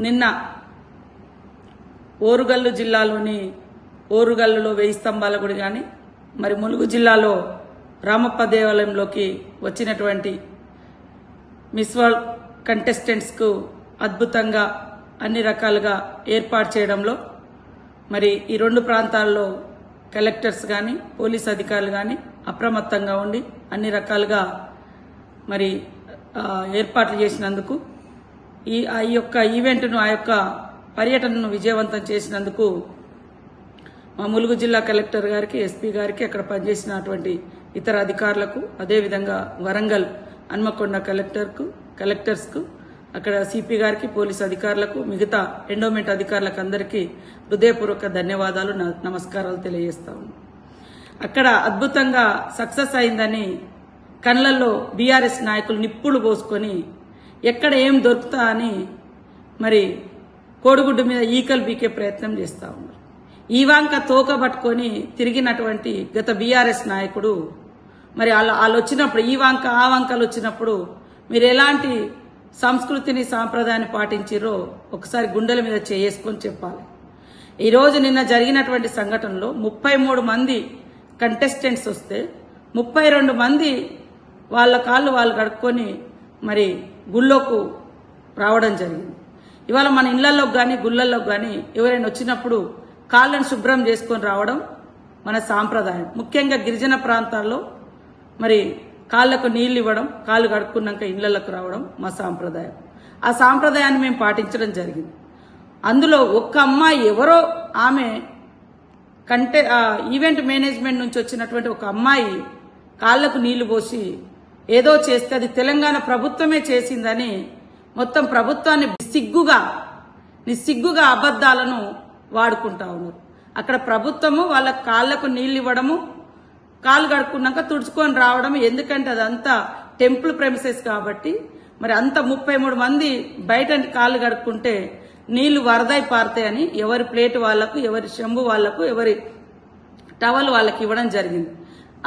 నిన్న ఓరుగల్లు జిల్లాలోని ఓరుగల్లులో 1000 స్తంభాల గుడి కానీ మరి ములుగు జిల్లాలో రామప్ప దేవాలయంలోకి వచ్చినటువంటి మిస్ వరల్డ్ కంటెస్టెంట్స్కు అద్భుతంగా అన్ని రకాలుగా ఏర్పాటు చేయడంలో మరి ఈ రెండు ప్రాంతాల్లో కలెక్టర్స్ కానీ పోలీస్ అధికారులు కానీ అప్రమత్తంగా ఉండి అన్ని రకాలుగా మరి ఏర్పాట్లు చేసినందుకు ఆ యొక్క ఈవెంట్ను ఆ యొక్క పర్యటనను విజయవంతం చేసినందుకు మా ములుగు జిల్లా కలెక్టర్ గారికి ఎస్పీ గారికి అక్కడ పనిచేసినటువంటి ఇతర అధికారులకు అదేవిధంగా వరంగల్ హన్మకొండ కలెక్టర్స్కు అక్కడ సిపి గారికి పోలీసు అధికారులకు మిగతా ఎండోమెంట్ అధికారులకు అందరికీ హృదయపూర్వక ధన్యవాదాలు నమస్కారాలు తెలియజేస్తాము. అక్కడ అద్భుతంగా సక్సెస్ అయిందని కళ్ళల్లో బీఆర్ఎస్ నాయకులు నిప్పులు పోసుకొని ఎక్కడ ఏం దొరుకుతా అని మరి కోడిగుడ్డు మీద ఈకలు బీకే ప్రయత్నం చేస్తూ ఉన్నారు. ఈ వంక తోక పట్టుకొని తిరిగినటువంటి గత బీఆర్ఎస్ నాయకుడు మరి వాళ్ళు వచ్చినప్పుడు ఈ వంక ఆ వంకలు వచ్చినప్పుడు మీరు ఎలాంటి సంస్కృతిని సాంప్రదాయాన్ని పాటించిరో ఒకసారి గుండెల మీద చేసుకొని చెప్పాలి. ఈరోజు నిన్న జరిగినటువంటి సంఘటనలో 33 మంది కంటెస్టెంట్స్ వస్తే 32 మంది వాళ్ళ కాళ్ళు వాళ్ళు కడుక్కొని మరి గుళ్ళోకి రావడం జరిగింది. ఇవాళ మన ఇళ్లలోకి కానీ గుళ్ళల్లోకి కానీ ఎవరైనా వచ్చినప్పుడు కాళ్ళను శుభ్రం చేసుకొని రావడం మన సాంప్రదాయం. ముఖ్యంగా గిరిజన ప్రాంతాల్లో మరి కాళ్లకు నీళ్లు ఇవ్వడం, కాళ్ళు కడుక్కున్నాక ఇళ్లకు రావడం మా సాంప్రదాయం. ఆ సాంప్రదాయాన్ని మేము పాటించడం జరిగింది. అందులో ఒక్క అమ్మాయి ఎవరో ఆమె ఈవెంట్ మేనేజ్మెంట్ నుంచి వచ్చినటువంటి ఒక అమ్మాయి కాళ్లకు నీళ్లు పోసి ఏదో చేస్తే అది తెలంగాణ ప్రభుత్వమే చేసిందని మొత్తం ప్రభుత్వాన్ని నిస్సిగ్గుగా అబద్దాలను వాడుకుంటా ఉన్నారు. అక్కడ ప్రభుత్వము వాళ్ళ కాళ్లకు నీళ్లు ఇవ్వడము, కాళ్ళు కడుక్కున్నాక తుడుచుకొని రావడం. ఎందుకంటే అదంతా టెంపుల్ ప్రెమిసెస్ కాబట్టి మరి అంత 33 మంది బయట కాళ్ళు కడుక్కుంటే నీళ్లు వరదై పారుతాయని ఎవరి ప్లేట్ వాళ్లకు, ఎవరి చెంబు వాళ్లకు, ఎవరి టవల్ వాళ్ళకి ఇవ్వడం జరిగింది.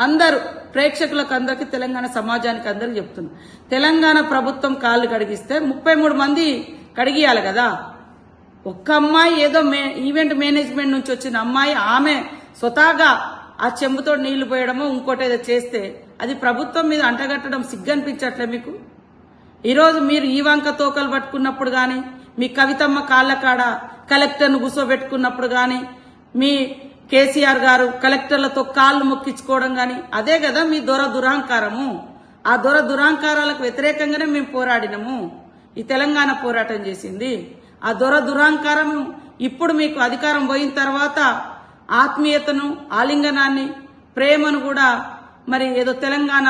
అందరూ ప్రేక్షకులకు అందరికీ, తెలంగాణ సమాజానికి అందరికీ చెప్తున్నారు, తెలంగాణ ప్రభుత్వం కాళ్ళు కడిగిస్తే 33 మంది కడిగియాలి కదా. ఒక్క అమ్మాయి ఏదో ఈవెంట్ మేనేజ్మెంట్ నుంచి వచ్చిన అమ్మాయి ఆమె స్వతహాగా ఆ చెంబుతో నీళ్లు పోయడమో ఇంకోటి ఏదో చేస్తే అది ప్రభుత్వం మీద అంటగట్టడం సిగ్గనిపించట్లే మీకు? ఈరోజు మీరు ఈ వంక తోకలు పట్టుకున్నప్పుడు గాని, మీ కవితమ్మ కాళ్ల కాడ కలెక్టర్ను కూర్చోబెట్టుకున్నప్పుడు గాని, మీ కేసీఆర్ గారు కలెక్టర్లతో కాళ్లు మొక్కించుకోవడం గాని, అదే కదా మీ దురహంకారము. ఆ దురహంకారాలకు వ్యతిరేకంగానే మేము పోరాడినము. ఈ తెలంగాణ పోరాటం చేసింది ఆ దురహంకారం. ఇప్పుడు మీకు అధికారం పోయిన తర్వాత ఆత్మీయతను, ఆలింగనాన్ని, ప్రేమను కూడా మరి ఏదో తెలంగాణ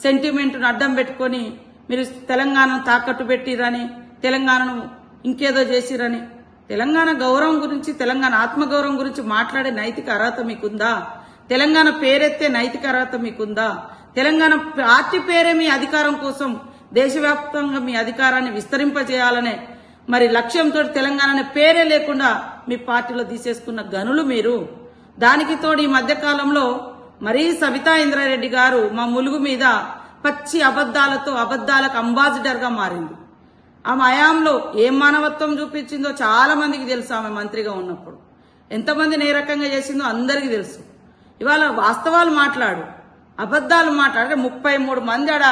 సెంటిమెంట్ను అడ్డం పెట్టుకొని మీరు తెలంగాణను తాకట్టు పెట్టిరని, తెలంగాణను ఇంకేదో చేసిరని, తెలంగాణ గౌరవం గురించి, తెలంగాణ ఆత్మగౌరవం గురించి మాట్లాడే నైతిక అర్హత మీకుందా? తెలంగాణ పేరెత్తే నైతిక అర్హత మీకుందా? తెలంగాణ పార్టీ పేరే మీ అధికారం కోసం దేశవ్యాప్తంగా మీ అధికారాన్ని విస్తరింపజేయాలనే మరి లక్ష్యంతో తెలంగాణ పేరే లేకుండా మీ పార్టీలో తీసేసుకున్న గనులు మీరు. దానికి తోడు ఈ మధ్యకాలంలో మరీ సబితా ఇంద్రారెడ్డి గారు మా ములుగు మీద పచ్చి అబద్దాలకు అంబాసిడర్ గా మారింది. ఆమె హయాంలో ఏం మానవత్వం చూపించిందో చాలా మందికి తెలుసు. ఆమె మంత్రిగా ఉన్నప్పుడు ఎంతమందిని ఏ రకంగా చేసిందో అందరికీ తెలుసు. ఇవాళ వాస్తవాలు మాట్లాడు, అబద్దాలు మాట్లాడే 33 మంది ఆడ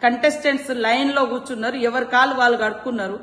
కంటెస్టెంట్స్ లైన్ లో కూర్చున్నారు. ఎవరి కాళ్ళు వాళ్ళు కడుక్కున్నారు.